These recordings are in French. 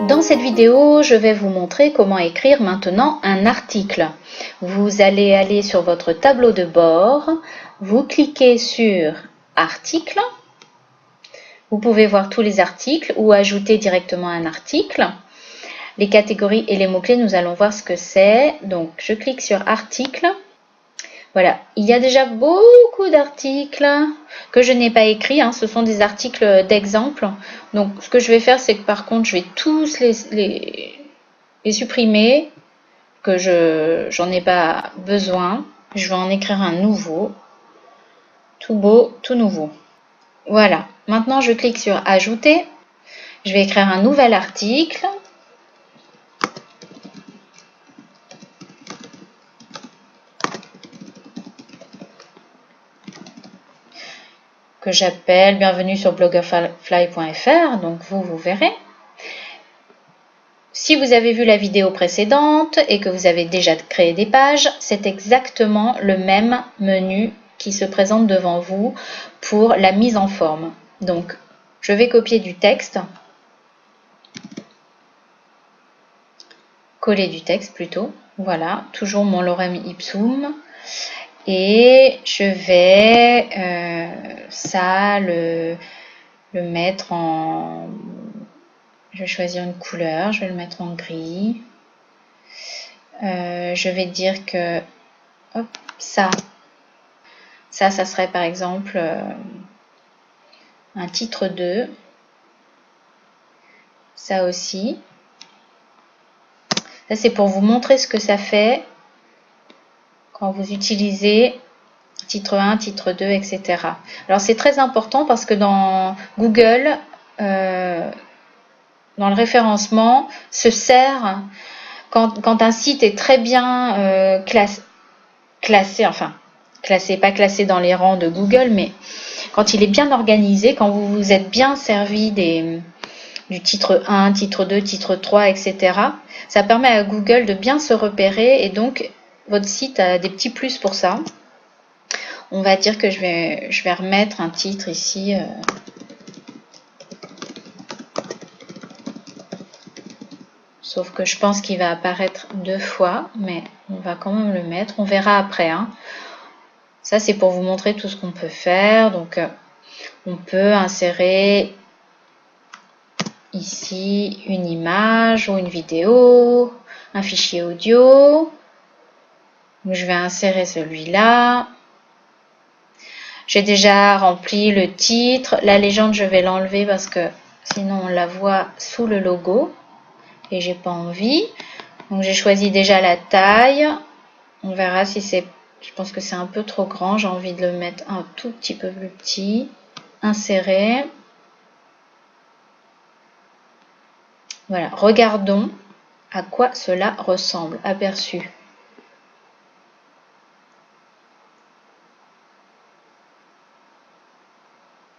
Dans cette vidéo, je vais vous montrer comment écrire maintenant un article. Vous allez aller sur votre tableau de bord, vous cliquez sur Article. Vous pouvez voir tous les articles ou ajouter directement un article. Les catégories et les mots-clés, nous allons voir ce que c'est. Donc, je clique sur Article. Voilà, il y a déjà beaucoup d'articles que je n'ai pas écrits, hein. Ce sont des articles d'exemple. Donc, ce que je vais faire, c'est que par contre, je vais tous les supprimer, que j'en ai pas besoin. Je vais en écrire un nouveau, tout beau, tout nouveau. Voilà, maintenant je clique sur Ajouter. Je vais écrire un nouvel article. Que j'appelle Bienvenue sur bloggerfly.fr, donc vous verrez. Si vous avez vu la vidéo précédente et que vous avez déjà créé des pages, c'est exactement le même menu qui se présente devant vous pour la mise en forme. Donc, je vais copier du texte, coller du texte plutôt, voilà, toujours mon lorem ipsum. Et je vais le mettre en... Je vais choisir une couleur, je vais le mettre en gris. Je vais dire que hop, ça serait par exemple un titre 2. Ça aussi. Ça, c'est pour vous montrer ce que ça fait quand vous utilisez titre 1, titre 2, etc. Alors, c'est très important parce que dans Google, dans le référencement, se sert, quand un site est très bien classé, pas classé dans les rangs de Google, mais quand il est bien organisé, quand vous vous êtes bien servi du titre 1, titre 2, titre 3, etc., ça permet à Google de bien se repérer et donc votre site a des petits plus pour ça. On va dire que je vais remettre un titre ici. Sauf que je pense qu'il va apparaître 2 fois, mais on va quand même le mettre. On verra après, hein. Ça, c'est pour vous montrer tout ce qu'on peut faire. Donc, on peut insérer ici une image ou une vidéo, un fichier audio. Donc, je vais insérer celui-là. J'ai déjà rempli le titre. La légende, je vais l'enlever parce que sinon on la voit sous le logo et j'ai pas envie. Donc, j'ai choisi déjà la taille. On verra si c'est... Je pense que c'est un peu trop grand. J'ai envie de le mettre un tout petit peu plus petit. Insérer. Voilà. Regardons à quoi cela ressemble. Aperçu.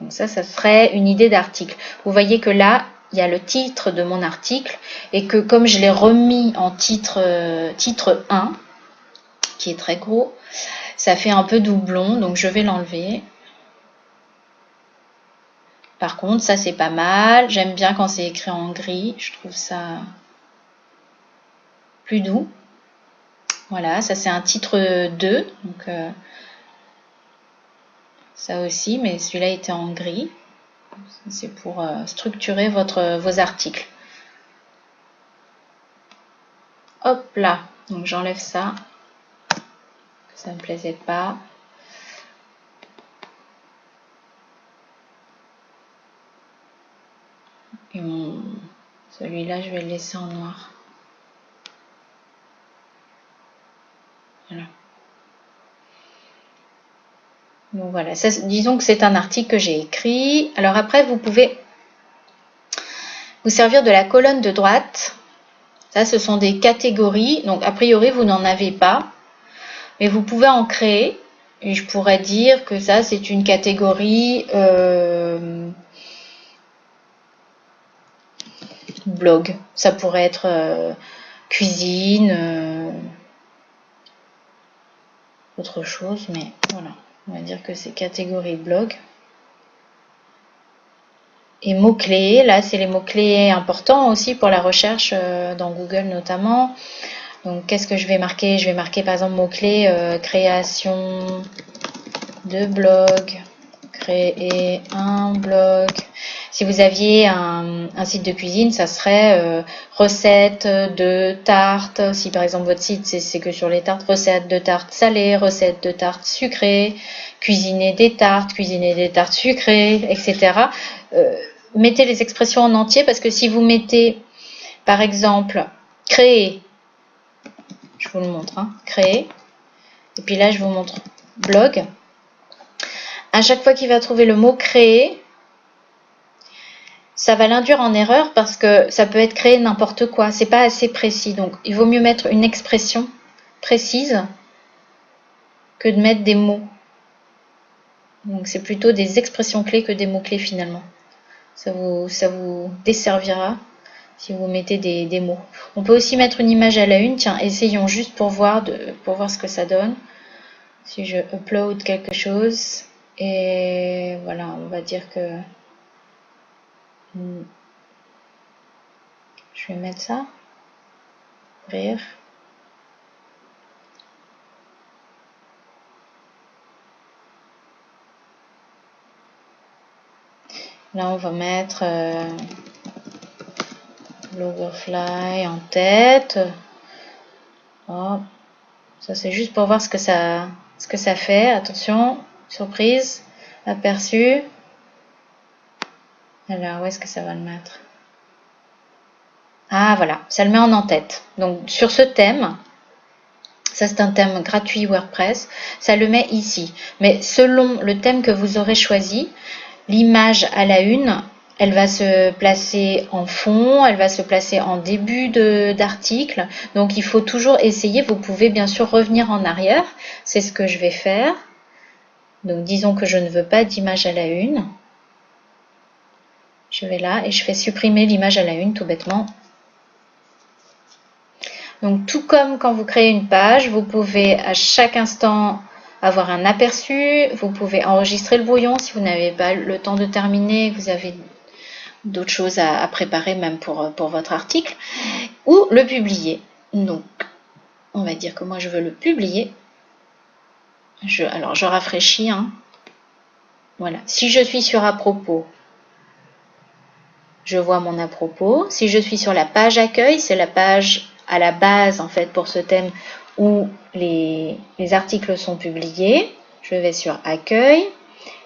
Donc ça serait une idée d'article. Vous voyez que là, il y a le titre de mon article et que comme je l'ai remis en titre 1, qui est très gros, ça fait un peu doublon, donc je vais l'enlever. Par contre, ça c'est pas mal. J'aime bien quand c'est écrit en gris. Je trouve ça plus doux. Voilà, ça c'est un titre 2. Donc ça aussi, mais celui-là était en gris. C'est pour structurer vos articles. Hop là. Donc j'enlève ça. Ça ne me plaisait pas. Et celui-là, je vais le laisser en noir. Voilà. Donc voilà, disons que c'est un article que j'ai écrit. Alors après, vous pouvez vous servir de la colonne de droite. Ça, ce sont des catégories. Donc a priori, vous n'en avez pas. Mais vous pouvez en créer. Et je pourrais dire que ça, c'est une catégorie blog. Ça pourrait être cuisine, autre chose. Mais voilà, on va dire que c'est catégorie blog. Et mots-clés, là c'est les mots-clés importants aussi pour la recherche dans Google notamment. Donc qu'est-ce que je vais marquer? Je vais marquer par exemple mots-clés création de blog, créer un blog. Si vous aviez un site de cuisine, ça serait recettes de tartes. Si par exemple votre site c'est que sur les tartes, recettes de tartes salées, recettes de tartes sucrées, cuisiner des tartes sucrées, etc. Mettez les expressions en entier parce que si vous mettez par exemple créer, je vous le montre, hein, créer, et puis là je vous montre blog. À chaque fois qu'il va trouver le mot créer, ça va l'induire en erreur parce que ça peut être créé n'importe quoi. C'est pas assez précis. Donc, il vaut mieux mettre une expression précise que de mettre des mots. Donc, c'est plutôt des expressions clés que des mots-clés finalement. Ça vous desservira si vous mettez des mots. On peut aussi mettre une image à la une. Tiens, essayons juste pour voir ce que ça donne. Si je upload quelque chose. Et voilà, on va dire que je vais mettre ça. Ouvrir. Là, on va mettre Bloggerfly en tête. Oh. Ça, c'est juste pour voir ce que ça fait. Attention, surprise, aperçu. Alors, où est-ce que ça va le mettre? Ah, voilà, ça le met en en-tête. Donc, sur ce thème, ça c'est un thème gratuit WordPress, ça le met ici. Mais selon le thème que vous aurez choisi, l'image à la une, elle va se placer en fond, elle va se placer en début d'article. Donc, il faut toujours essayer. Vous pouvez bien sûr revenir en arrière. C'est ce que je vais faire. Donc, disons que je ne veux pas d'image à la une. Je vais là et je fais supprimer l'image à la une tout bêtement. Donc tout comme quand vous créez une page, vous pouvez à chaque instant avoir un aperçu, vous pouvez enregistrer le brouillon si vous n'avez pas le temps de terminer, vous avez d'autres choses à préparer même pour votre article, ou le publier. Donc on va dire que moi je veux le publier. Alors je rafraîchis. Hein. Voilà. Si je suis sur à propos, je vois mon à propos. Si je suis sur la page accueil, c'est la page à la base en fait pour ce thème où les articles sont publiés. Je vais sur accueil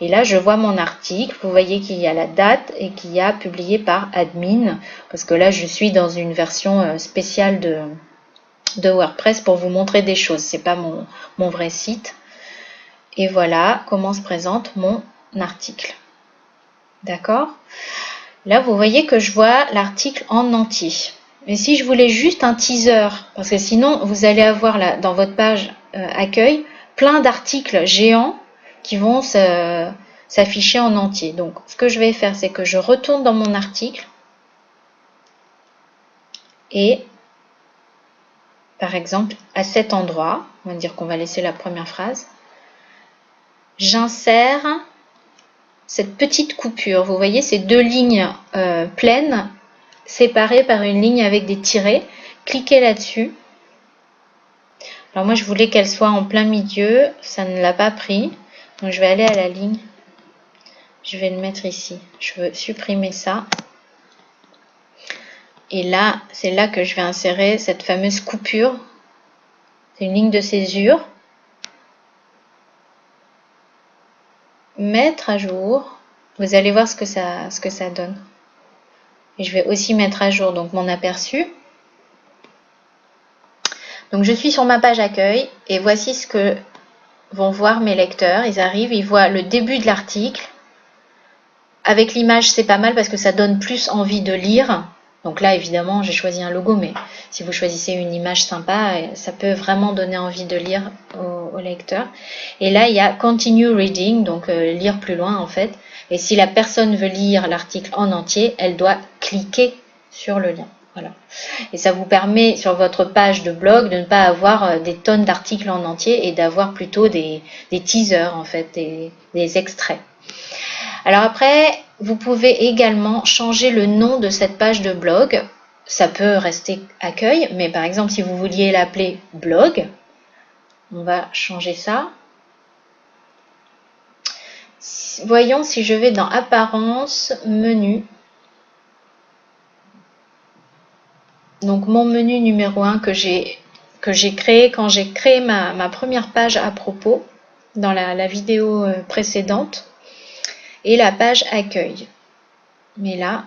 et là je vois mon article. Vous voyez qu'il y a la date et qu'il y a publié par admin parce que là je suis dans une version spéciale de WordPress pour vous montrer des choses. C'est pas mon vrai site. Et voilà comment se présente mon article. D'accord ? Là, vous voyez que je vois l'article en entier. Mais si je voulais juste un teaser, parce que sinon, vous allez avoir là, dans votre page accueil plein d'articles géants qui vont s'afficher en entier. Donc, ce que je vais faire, c'est que je retourne dans mon article et, par exemple, à cet endroit, on va dire qu'on va laisser la première phrase, j'insère cette petite coupure. Vous voyez ces deux lignes pleines séparées par une ligne avec des tirets. Cliquez là-dessus. Alors moi je voulais qu'elle soit en plein milieu, ça ne l'a pas pris. Donc je vais aller à la ligne. Je vais le mettre ici. Je veux supprimer ça. Et là, c'est là que je vais insérer cette fameuse coupure. C'est une ligne de césure. Mettre à jour. Vous allez voir ce que ça donne. Et je vais aussi mettre à jour donc mon aperçu. Donc je suis sur ma page accueil et voici ce que vont voir mes lecteurs. Ils arrivent, ils voient le début de l'article. Avec l'image, c'est pas mal parce que ça donne plus envie de lire. Donc là, évidemment, j'ai choisi un logo, mais si vous choisissez une image sympa, ça peut vraiment donner envie de lire au lecteur. Et là, il y a Continue Reading, donc lire plus loin en fait. Et si la personne veut lire l'article en entier, elle doit cliquer sur le lien. Voilà. Et ça vous permet sur votre page de blog de ne pas avoir des tonnes d'articles en entier et d'avoir plutôt des teasers en fait, des extraits. Alors après, Vous pouvez également changer le nom de cette page de blog. Ça peut rester accueil, mais par exemple, si vous vouliez l'appeler blog, on va changer ça. Voyons si je vais dans apparence, menu. Donc mon menu numéro 1 que j'ai créé quand j'ai créé ma première page à propos dans la vidéo précédente, et la page accueil. Mais là,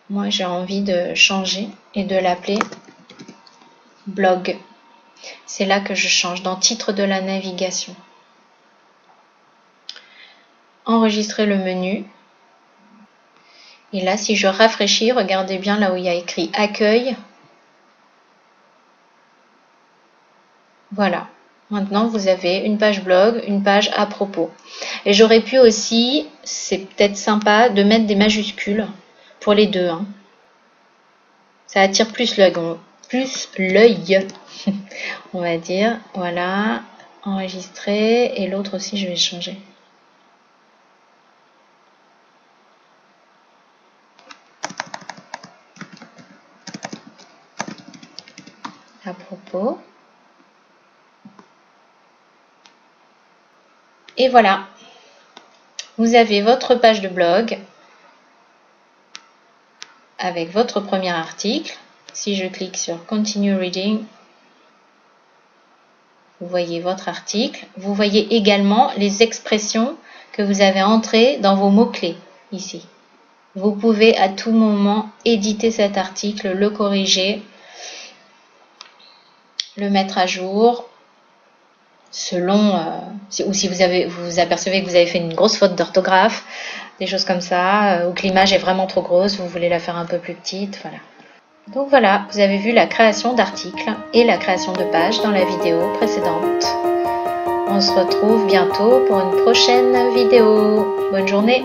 moi j'ai envie de changer et de l'appeler blog. C'est là que je change, dans titre de la navigation. Enregistrer le menu. Et là, si je rafraîchis, regardez bien là où il y a écrit accueil. Voilà. Maintenant, vous avez une page blog, une page à propos. Et j'aurais pu aussi, c'est peut-être sympa, de mettre des majuscules pour les deux. Hein. Ça attire plus l'œil, on va dire. Voilà, enregistrer. Et l'autre aussi, je vais changer. À propos. Et voilà, vous avez votre page de blog avec votre premier article. Si je clique sur Continue Reading, vous voyez votre article. Vous voyez également les expressions que vous avez entrées dans vos mots-clés ici. Vous pouvez à tout moment éditer cet article, le corriger, le mettre à jour, selon, ou si vous apercevez que vous avez fait une grosse faute d'orthographe, des choses comme ça, ou que l'image est vraiment trop grosse, vous voulez la faire un peu plus petite, voilà. Donc voilà, vous avez vu la création d'articles et la création de pages dans la vidéo précédente. On se retrouve bientôt pour une prochaine vidéo. Bonne journée!